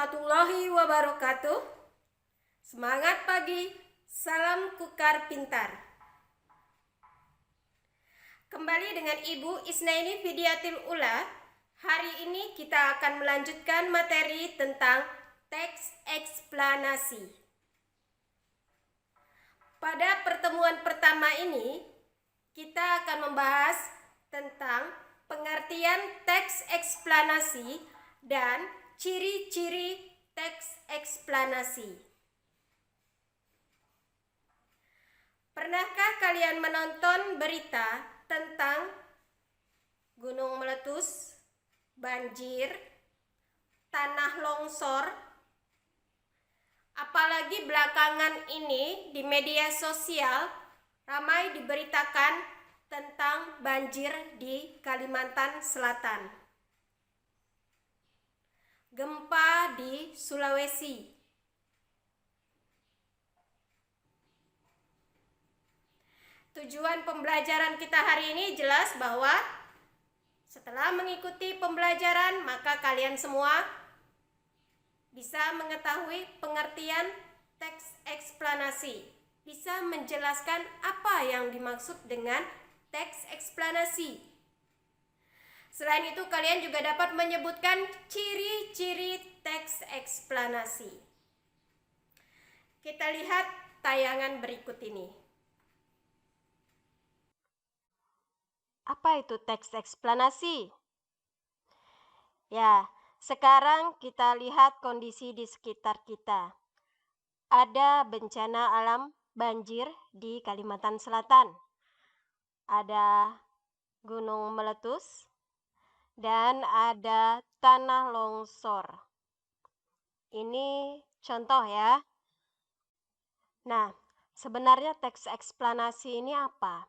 warahmatullahi wabarakatuh. Semangat pagi, salam kukar pintar. Kembali dengan Ibu Isnaini Fidiatul Ula. Hari ini kita akan melanjutkan materi tentang teks eksplanasi. Pada pertemuan pertama ini, kita akan membahas tentang pengertian teks eksplanasi dan ciri-ciri teks eksplanasi. Pernahkah kalian menonton berita tentang gunung meletus, banjir, tanah longsor? Apalagi belakangan ini di media sosial ramai diberitakan tentang banjir di Kalimantan Selatan, gempa di Sulawesi. Tujuan pembelajaran kita hari ini jelas bahwa setelah mengikuti pembelajaran maka kalian semua bisa mengetahui pengertian teks eksplanasi, bisa menjelaskan apa yang dimaksud dengan teks eksplanasi. Selain itu, kalian juga dapat menyebutkan ciri-ciri teks eksplanasi. Kita lihat tayangan berikut ini. Apa itu teks eksplanasi? Ya, sekarang kita lihat kondisi di sekitar kita. Ada bencana alam banjir di Kalimantan Selatan. Ada gunung meletus dan ada tanah longsor. Ini contoh ya. Nah, sebenarnya teks eksplanasi ini apa?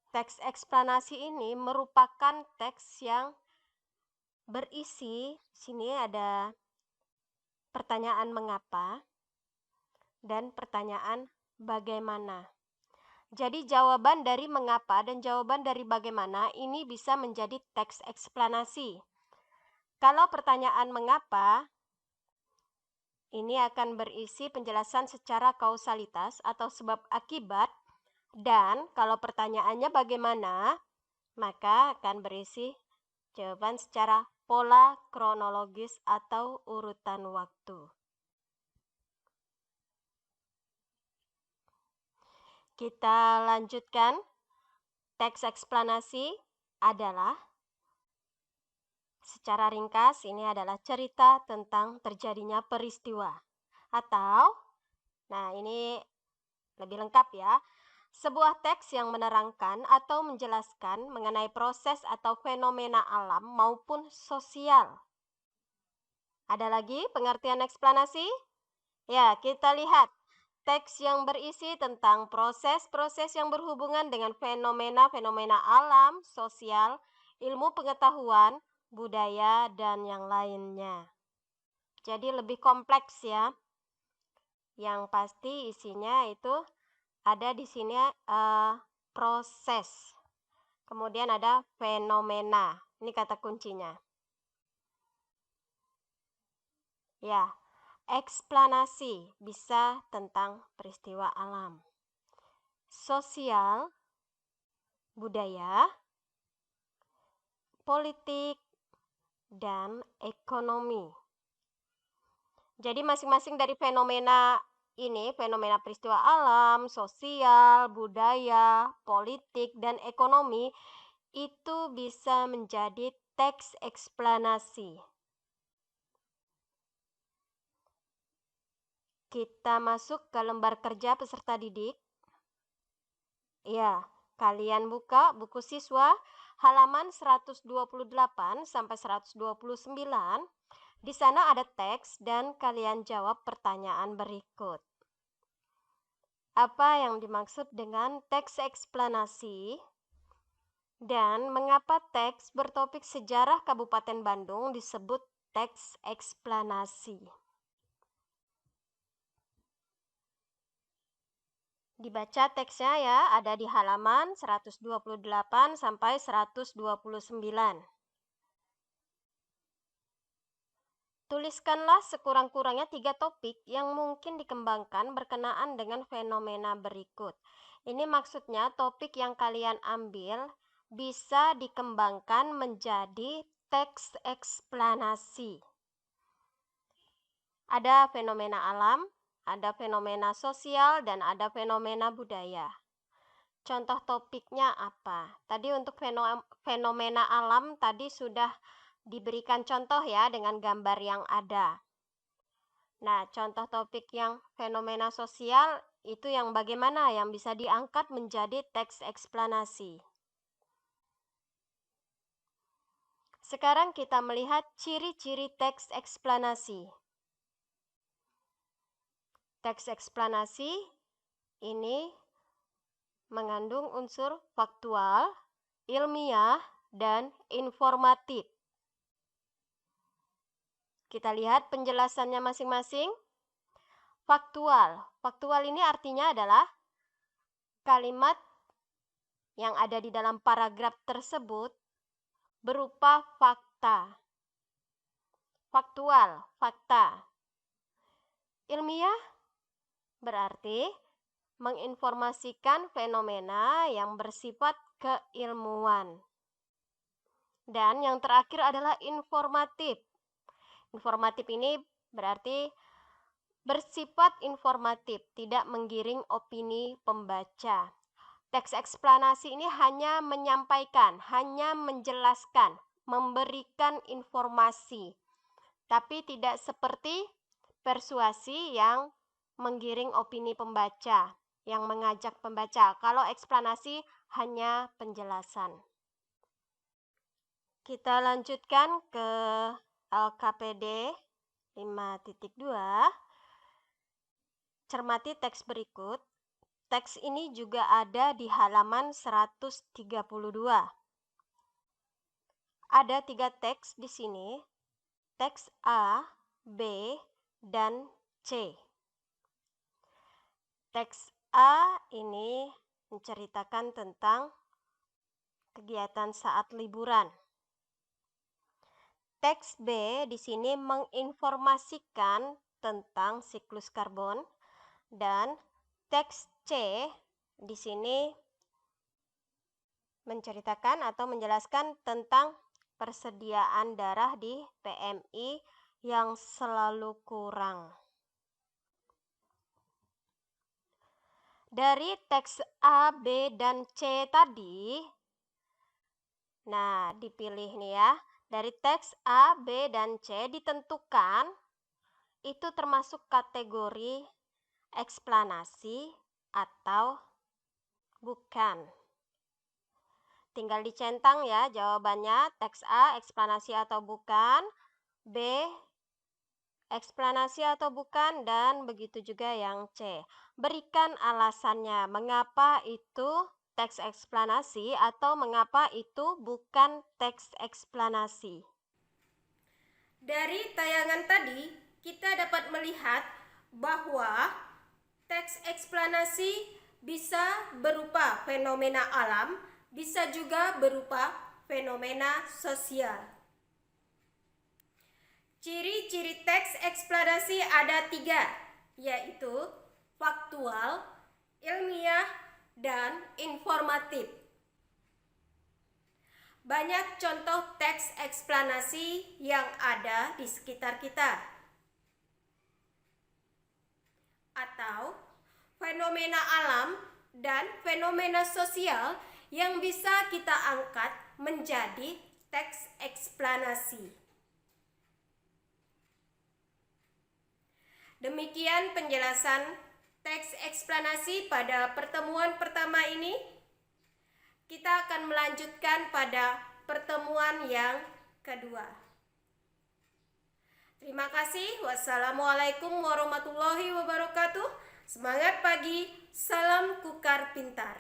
Teks eksplanasi ini merupakan teks yang berisi, sini ada pertanyaan mengapa dan pertanyaan bagaimana. Jadi jawaban dari mengapa dan jawaban dari bagaimana ini bisa menjadi teks eksplanasi. Kalau pertanyaan mengapa, ini akan berisi penjelasan secara kausalitas atau sebab akibat. Dan kalau pertanyaannya bagaimana, maka akan berisi jawaban secara pola kronologis atau urutan waktu. Kita lanjutkan. Teks eksplanasi adalah, secara ringkas, ini adalah cerita tentang terjadinya peristiwa. Atau, nah ini lebih lengkap ya. Sebuah teks yang menerangkan atau menjelaskan mengenai proses atau fenomena alam maupun sosial. Ada lagi pengertian eksplanasi? Ya, kita lihat. Teks yang berisi tentang proses-proses yang berhubungan dengan fenomena-fenomena alam, sosial, ilmu pengetahuan, budaya, dan yang lainnya. Jadi lebih kompleks ya. Yang pasti isinya itu ada di sini proses. Kemudian ada fenomena. Ini kata kuncinya. Ya, eksplanasi bisa tentang peristiwa alam, sosial, budaya, politik, dan ekonomi. Jadi masing-masing dari fenomena ini, fenomena peristiwa alam, sosial, budaya, politik, dan ekonomi, itu bisa menjadi teks eksplanasi. Kita masuk ke lembar kerja peserta didik. Ya, kalian buka buku siswa halaman 128 sampai 129. Di sana ada teks dan kalian jawab pertanyaan berikut. Apa yang dimaksud dengan teks eksplanasi? Dan mengapa teks bertopik sejarah Kabupaten Bandung disebut teks eksplanasi? Dibaca teksnya ya, ada di halaman 128 sampai 129. Tuliskanlah sekurang-kurangnya 3 topik yang mungkin dikembangkan berkenaan dengan fenomena berikut. Ini maksudnya topik yang kalian ambil bisa dikembangkan menjadi teks eksplanasi. Ada fenomena alam, ada fenomena sosial, dan ada fenomena budaya. Contoh topiknya apa? Tadi untuk fenomena alam tadi sudah diberikan contoh ya dengan gambar yang ada. Nah, contoh topik yang fenomena sosial itu yang bagaimana yang bisa diangkat menjadi teks eksplanasi. Sekarang kita melihat ciri-ciri teks eksplanasi. Teks eksplanasi ini mengandung unsur faktual, ilmiah, dan informatif. Kita lihat penjelasannya masing-masing. Faktual. Faktual ini artinya adalah kalimat yang ada di dalam paragraf tersebut berupa fakta. Faktual, fakta. Ilmiah berarti menginformasikan fenomena yang bersifat keilmuan. Dan yang terakhir adalah informatif. Informatif ini berarti bersifat informatif, tidak menggiring opini pembaca. Teks eksplanasi ini hanya menyampaikan, hanya menjelaskan, memberikan informasi, tapi tidak seperti persuasi yang menggiring opini pembaca, yang mengajak pembaca. Kalau eksplanasi hanya penjelasan. Kita lanjutkan ke LKPD 5.2. Cermati teks berikut. Teks ini juga ada di halaman 132. Ada 3 teks di sini. Teks A, B, dan C. Teks A ini menceritakan tentang kegiatan saat liburan. Teks B di sini menginformasikan tentang siklus karbon, dan teks C di sini menceritakan atau menjelaskan tentang persediaan darah di PMI yang selalu kurang. Dari teks A, B, dan C tadi, nah dipilih nih ya, dari teks A, B, dan C ditentukan itu termasuk kategori eksplanasi atau bukan. Tinggal dicentang ya jawabannya, teks A eksplanasi atau bukan, B eksplanasi atau bukan, dan begitu juga yang C. Berikan alasannya mengapa itu teks eksplanasi atau mengapa itu bukan teks eksplanasi. Dari tayangan tadi, kita dapat melihat bahwa teks eksplanasi bisa berupa fenomena alam, bisa juga berupa fenomena sosial. Ciri-ciri teks eksplanasi ada 3, yaitu faktual, ilmiah, dan informatif. Banyak contoh teks eksplanasi yang ada di sekitar kita. Atau fenomena alam dan fenomena sosial yang bisa kita angkat menjadi teks eksplanasi. Demikian penjelasan teks eksplanasi pada pertemuan pertama ini. Kita akan melanjutkan pada pertemuan yang kedua. Terima kasih. Wassalamualaikum warahmatullahi wabarakatuh. Semangat pagi, salam kukar pintar.